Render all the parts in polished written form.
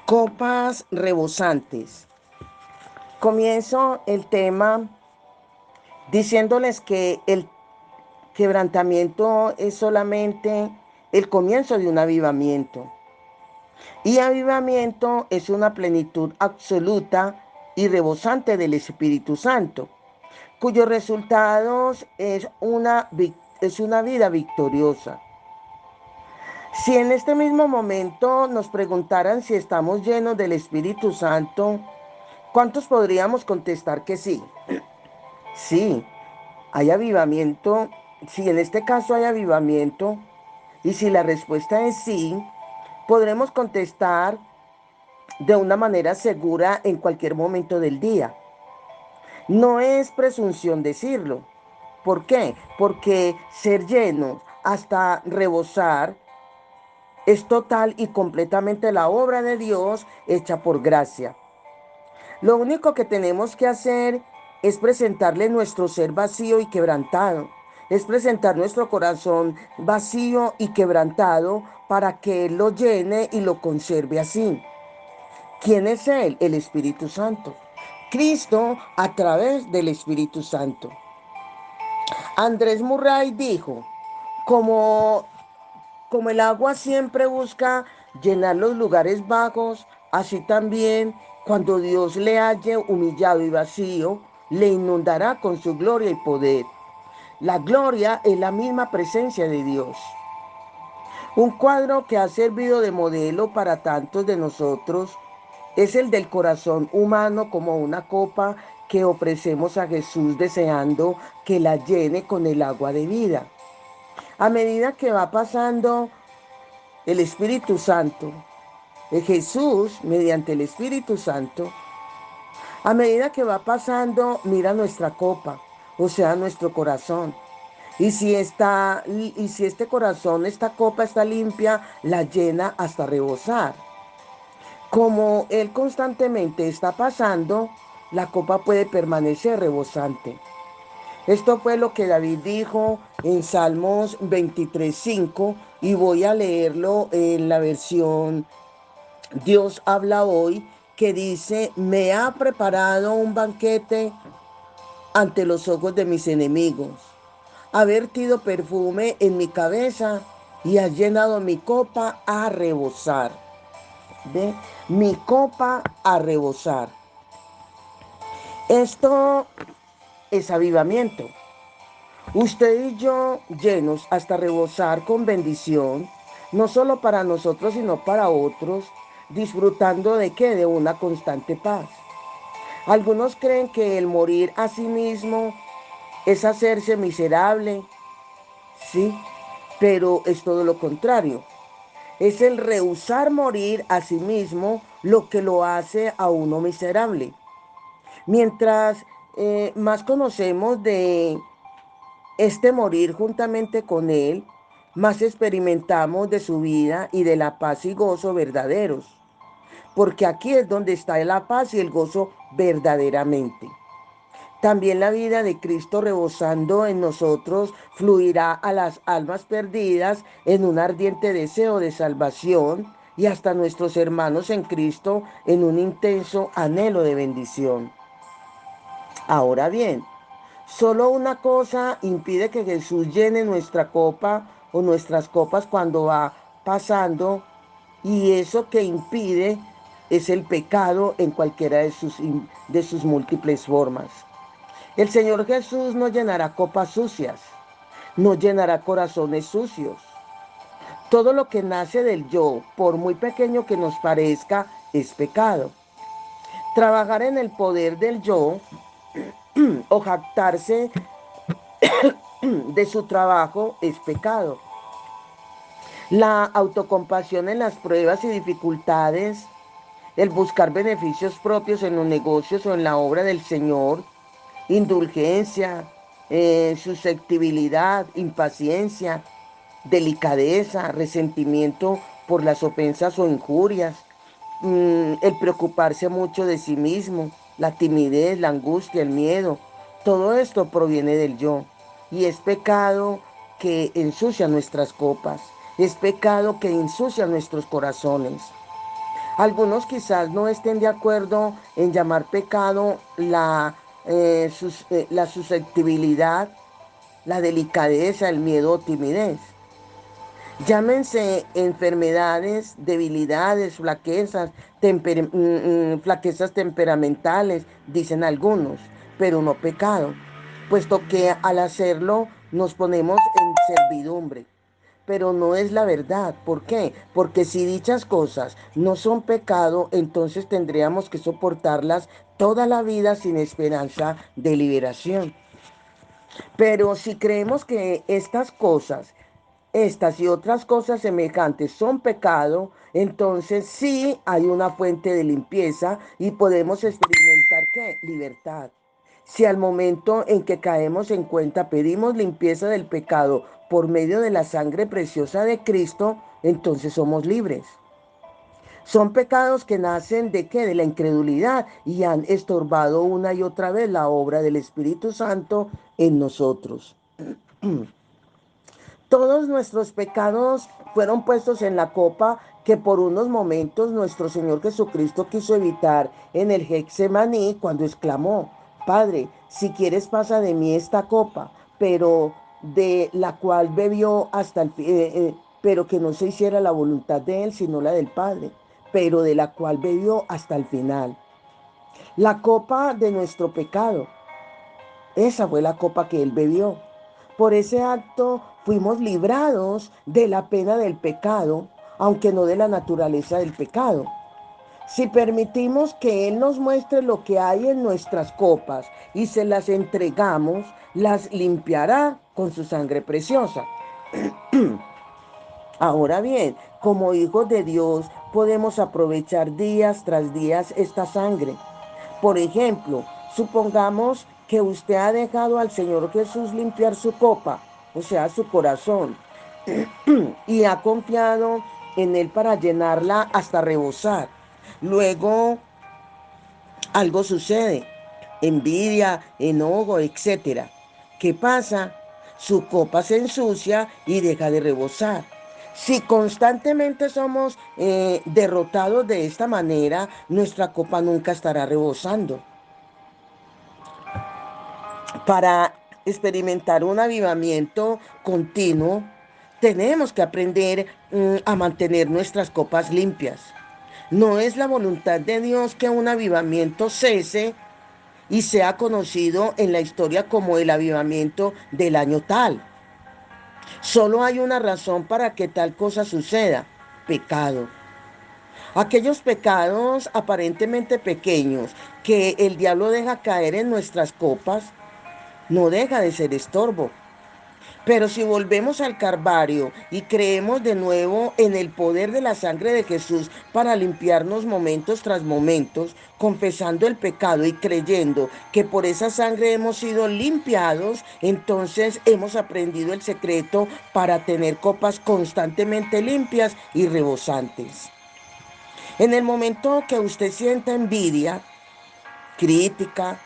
Copas rebosantes. Comienzo el tema diciéndoles que el quebrantamiento es solamente el comienzo de un avivamiento. Y avivamiento es una plenitud absoluta y rebosante del Espíritu Santo, cuyos resultados es una vida victoriosa. Si en este mismo momento nos preguntaran si estamos llenos del Espíritu Santo, ¿cuántos podríamos contestar que sí? Sí, hay avivamiento. Si en este caso hay avivamiento, y si la respuesta es sí, podremos contestar de una manera segura en cualquier momento del día. No es presunción decirlo. ¿Por qué? Porque ser llenos hasta rebosar es total y completamente la obra de Dios hecha por gracia. Lo único que tenemos que hacer es presentarle nuestro ser vacío y quebrantado. Es presentar nuestro corazón vacío y quebrantado para que Él lo llene y lo conserve así. ¿Quién es Él? El Espíritu Santo. Cristo a través del Espíritu Santo. Andrés Murray dijo, como, como el agua siempre busca llenar los lugares bajos, así también cuando Dios le halle humillado y vacío, le inundará con su gloria y poder. La gloria es la misma presencia de Dios. Un cuadro que ha servido de modelo para tantos de nosotros es el del corazón humano como una copa que ofrecemos a Jesús deseando que la llene con el agua de vida. A medida que va pasando el Espíritu Santo, Jesús, mediante el Espíritu Santo, a medida que va pasando, mira nuestra copa, o sea, nuestro corazón. Y si este corazón, esta copa está limpia, la llena hasta rebosar. Como Él constantemente está pasando, la copa puede permanecer rebosante. Esto fue lo que David dijo en Salmos 23:5 y voy a leerlo en la versión Dios habla hoy, que dice, me ha preparado un banquete ante los ojos de mis enemigos, ha vertido perfume en mi cabeza y ha llenado mi copa a rebosar. ¿Ve? Mi copa a rebosar. Esto es avivamiento. Usted y yo llenos hasta rebosar con bendición, no solo para nosotros, sino para otros, disfrutando de qué? De una constante paz. Algunos creen que el morir a sí mismo es hacerse miserable, sí, pero es todo lo contrario. Es el rehusar morir a sí mismo lo que lo hace a uno miserable. Mientras más conocemos de este morir juntamente con Él, más experimentamos de su vida y de la paz y gozo verdaderos. Porque aquí es donde está la paz y el gozo verdaderamente. También la vida de Cristo rebosando en nosotros fluirá a las almas perdidas en un ardiente deseo de salvación y hasta nuestros hermanos en Cristo en un intenso anhelo de bendición. Ahora bien, solo una cosa impide que Jesús llene nuestra copa o nuestras copas cuando va pasando, y eso que impide es el pecado en cualquiera de sus múltiples formas. El Señor Jesús no llenará copas sucias, no llenará corazones sucios. Todo lo que nace del yo, por muy pequeño que nos parezca, es pecado. Trabajar en el poder del yo o jactarse de su trabajo es pecado. La autocompasión en las pruebas y dificultades, el buscar beneficios propios en los negocios o en la obra del Señor, indulgencia, susceptibilidad, impaciencia, delicadeza, resentimiento por las ofensas o injurias, el preocuparse mucho de sí mismo, la timidez, la angustia, el miedo, todo esto proviene del yo y es pecado que ensucia nuestras copas, es pecado que ensucia nuestros corazones. Algunos quizás no estén de acuerdo en llamar pecado la susceptibilidad, la delicadeza, el miedo o timidez. Llámense enfermedades, debilidades, flaquezas temperamentales, dicen algunos, pero no pecado, puesto que al hacerlo nos ponemos en servidumbre. Pero no es la verdad. ¿Por qué? Porque si dichas cosas no son pecado, entonces tendríamos que soportarlas toda la vida sin esperanza de liberación. Pero si creemos que estas y otras cosas semejantes son pecado, entonces sí hay una fuente de limpieza y podemos experimentar ¿qué? Libertad. Si al momento en que caemos en cuenta pedimos limpieza del pecado por medio de la sangre preciosa de Cristo, entonces somos libres. Son pecados que nacen de qué? De la incredulidad y han estorbado una y otra vez la obra del Espíritu Santo en nosotros. Todos nuestros pecados fueron puestos en la copa que por unos momentos nuestro Señor Jesucristo quiso evitar en el Getsemaní cuando exclamó: Padre, si quieres pasa de mí esta copa, pero de la cual bebió hasta pero que no se hiciera la voluntad de él, sino la del Padre, pero de la cual bebió hasta el final. La copa de nuestro pecado, esa fue la copa que él bebió. Por ese acto fuimos librados de la pena del pecado, aunque no de la naturaleza del pecado. Si permitimos que Él nos muestre lo que hay en nuestras copas y se las entregamos, las limpiará con su sangre preciosa. Ahora bien, como hijos de Dios, podemos aprovechar días tras días esta sangre. Por ejemplo, supongamos que usted ha dejado al Señor Jesús limpiar su copa, o sea, su corazón, y ha confiado en Él para llenarla hasta rebosar. Luego algo sucede, envidia, enojo, etcétera. ¿Qué pasa? Su copa se ensucia y deja de rebosar. Si constantemente somos derrotados de esta manera, nuestra copa nunca estará rebosando. Para experimentar un avivamiento continuo, tenemos que aprender a mantener nuestras copas limpias. No es la voluntad de Dios que un avivamiento cese y sea conocido en la historia como el avivamiento del año tal. Solo hay una razón para que tal cosa suceda: pecado. Aquellos pecados aparentemente pequeños que el diablo deja caer en nuestras copas no deja de ser estorbo. Pero si volvemos al Calvario y creemos de nuevo en el poder de la sangre de Jesús para limpiarnos momentos tras momentos, confesando el pecado y creyendo que por esa sangre hemos sido limpiados, entonces hemos aprendido el secreto para tener copas constantemente limpias y rebosantes. En el momento que usted sienta envidia, crítica,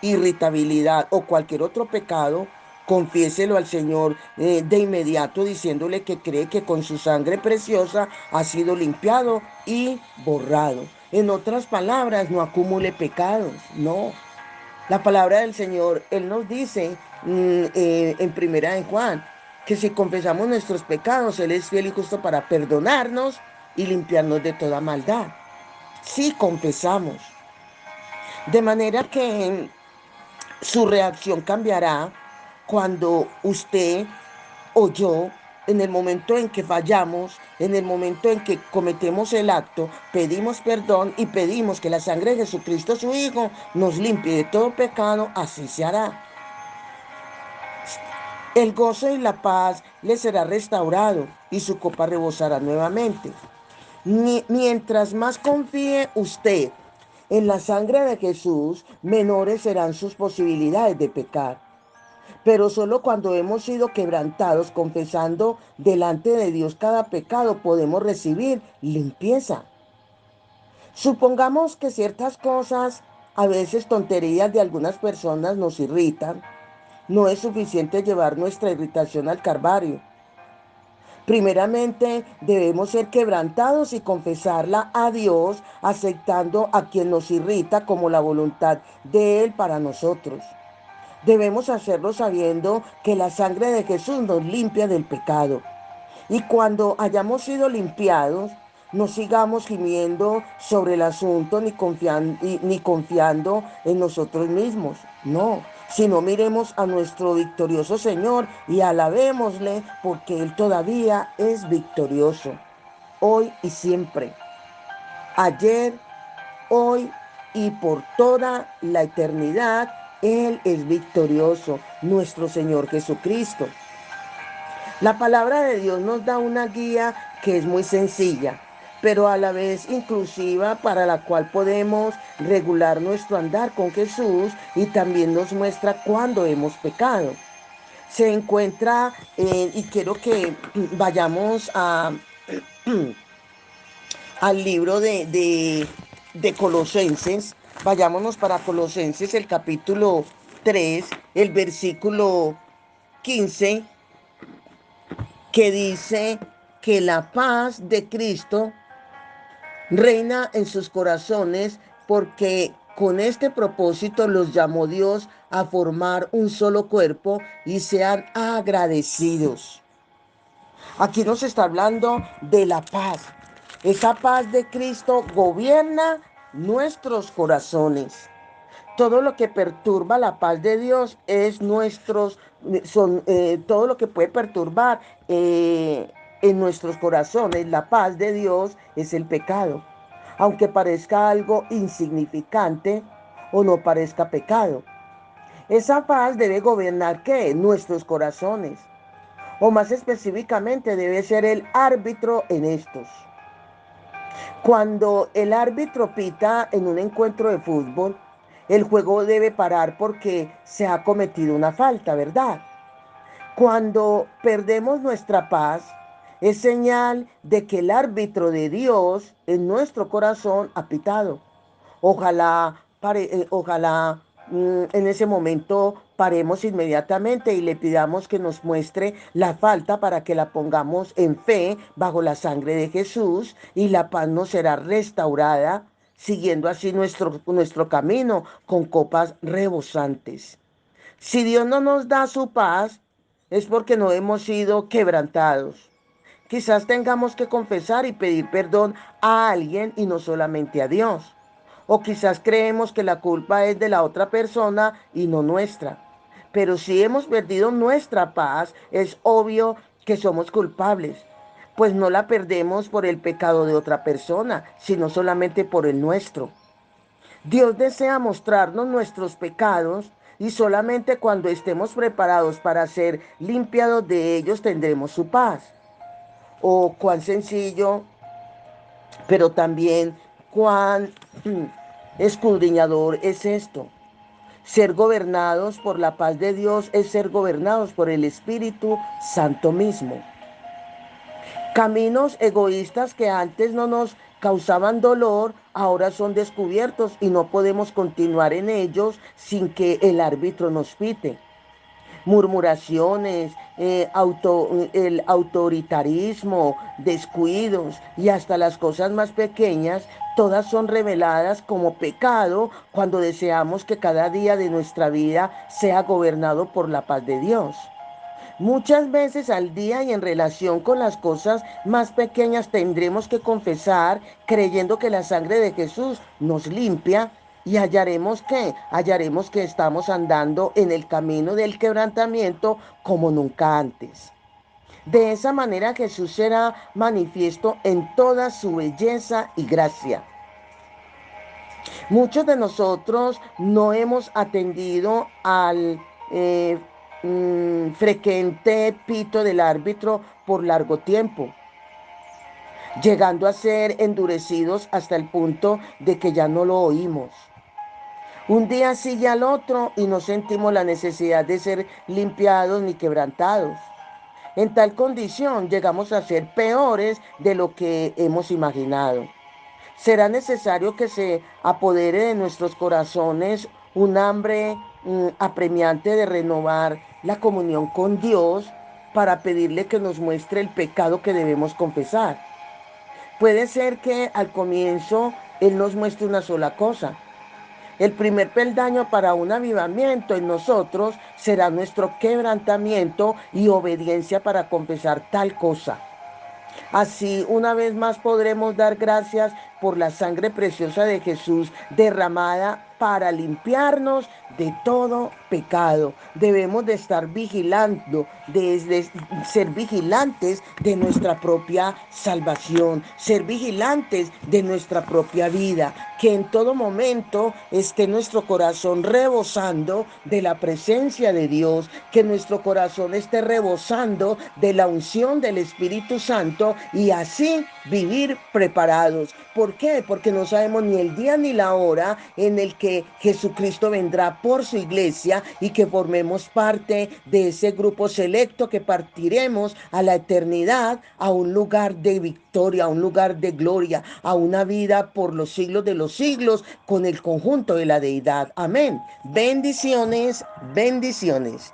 irritabilidad o cualquier otro pecado, confiéselo al Señor de inmediato diciéndole que cree que con su sangre preciosa ha sido limpiado y borrado. En otras palabras, no acumule pecados, no. La palabra del Señor, Él nos dice en primera de Juan, que si confesamos nuestros pecados, Él es fiel y justo para perdonarnos y limpiarnos de toda maldad. Si confesamos. De manera que su reacción cambiará cuando usted o yo, en el momento en que fallamos, en el momento en que cometemos el acto, pedimos perdón y pedimos que la sangre de Jesucristo, su Hijo, nos limpie de todo pecado, así se hará. El gozo y la paz le será restaurado y su copa rebosará nuevamente. Mientras más confíe usted en la sangre de Jesús, menores serán sus posibilidades de pecar. Pero solo cuando hemos sido quebrantados, confesando delante de Dios cada pecado, podemos recibir limpieza. Supongamos que ciertas cosas, a veces tonterías de algunas personas, nos irritan. No es suficiente llevar nuestra irritación al Calvario. Primeramente, debemos ser quebrantados y confesarla a Dios, aceptando a quien nos irrita como la voluntad de Él para nosotros. Debemos hacerlo sabiendo que la sangre de Jesús nos limpia del pecado. Y cuando hayamos sido limpiados, no sigamos gimiendo sobre el asunto ni confiando en nosotros mismos. No, sino miremos a nuestro victorioso Señor y alabémosle porque Él todavía es victorioso, hoy y siempre, ayer, hoy y por toda la eternidad. Él es victorioso, nuestro Señor Jesucristo. La palabra de Dios nos da una guía que es muy sencilla, pero a la vez inclusiva, para la cual podemos regular nuestro andar con Jesús, y también nos muestra cuándo hemos pecado. Se encuentra, y quiero que vayamos al libro de Colosenses. Vayámonos para Colosenses, el capítulo 3, el versículo 15, que dice que la paz de Cristo reina en sus corazones, porque con este propósito los llamó Dios a formar un solo cuerpo y sean agradecidos. Aquí nos está hablando de la paz. Esa paz de Cristo gobierna nuestros corazones. Todo lo que perturba la paz de Dios es todo lo que puede perturbar en nuestros corazones la paz de Dios es el pecado. Aunque parezca algo insignificante o no parezca pecado. Esa paz debe gobernar ¿qué? Nuestros corazones. O más específicamente debe ser el árbitro en estos. Cuando el árbitro pita en un encuentro de fútbol, el juego debe parar porque se ha cometido una falta, ¿verdad? Cuando perdemos nuestra paz, es señal de que el árbitro de Dios en nuestro corazón ha pitado. Ojalá en ese momento paremos inmediatamente y le pidamos que nos muestre la falta para que la pongamos en fe bajo la sangre de Jesús, y la paz nos será restaurada, siguiendo así nuestro camino con copas rebosantes. Si Dios no nos da su paz, es porque no hemos sido quebrantados. Quizás tengamos que confesar y pedir perdón a alguien y no solamente a Dios. O quizás creemos que la culpa es de la otra persona y no nuestra. Pero si hemos perdido nuestra paz, es obvio que somos culpables, pues no la perdemos por el pecado de otra persona, sino solamente por el nuestro. Dios desea mostrarnos nuestros pecados, y solamente cuando estemos preparados para ser limpiados de ellos tendremos su paz. O cuán sencillo, pero también cuán escudriñador es esto. Ser gobernados por la paz de Dios es ser gobernados por el Espíritu Santo mismo. Caminos egoístas que antes no nos causaban dolor, ahora son descubiertos y no podemos continuar en ellos sin que el árbitro nos pite. Murmuraciones, el autoritarismo, descuidos y hasta las cosas más pequeñas, todas son reveladas como pecado cuando deseamos que cada día de nuestra vida sea gobernado por la paz de Dios. Muchas veces al día y en relación con las cosas más pequeñas tendremos que confesar, creyendo que la sangre de Jesús nos limpia, y hallaremos que estamos andando en el camino del quebrantamiento como nunca antes. De esa manera Jesús será manifiesto en toda su belleza y gracia. Muchos de nosotros no hemos atendido al frecuente pito del árbitro por largo tiempo, llegando a ser endurecidos hasta el punto de que ya no lo oímos. Un día sigue al otro y no sentimos la necesidad de ser limpiados ni quebrantados. En tal condición llegamos a ser peores de lo que hemos imaginado. Será necesario que se apodere de nuestros corazones un hambre apremiante de renovar la comunión con Dios, para pedirle que nos muestre el pecado que debemos confesar. Puede ser que al comienzo Él nos muestre una sola cosa. El primer peldaño para un avivamiento en nosotros será nuestro quebrantamiento y obediencia para confesar tal cosa. Así, una vez más podremos dar gracias por la sangre preciosa de Jesús derramada para limpiarnos de todo pecado. Debemos de estar vigilando, de ser vigilantes de nuestra propia salvación, ser vigilantes de nuestra propia vida, que en todo momento esté nuestro corazón rebosando de la presencia de Dios, que nuestro corazón esté rebosando de la unción del Espíritu Santo y así vivir preparados. ¿Por qué? Porque no sabemos ni el día ni la hora en el que Jesucristo vendrá por su iglesia y que formemos parte de ese grupo selecto que partiremos a la eternidad, a un lugar de victoria, a un lugar de gloria, a una vida por los siglos de los siglos con el conjunto de la deidad. Amén. Bendiciones, bendiciones.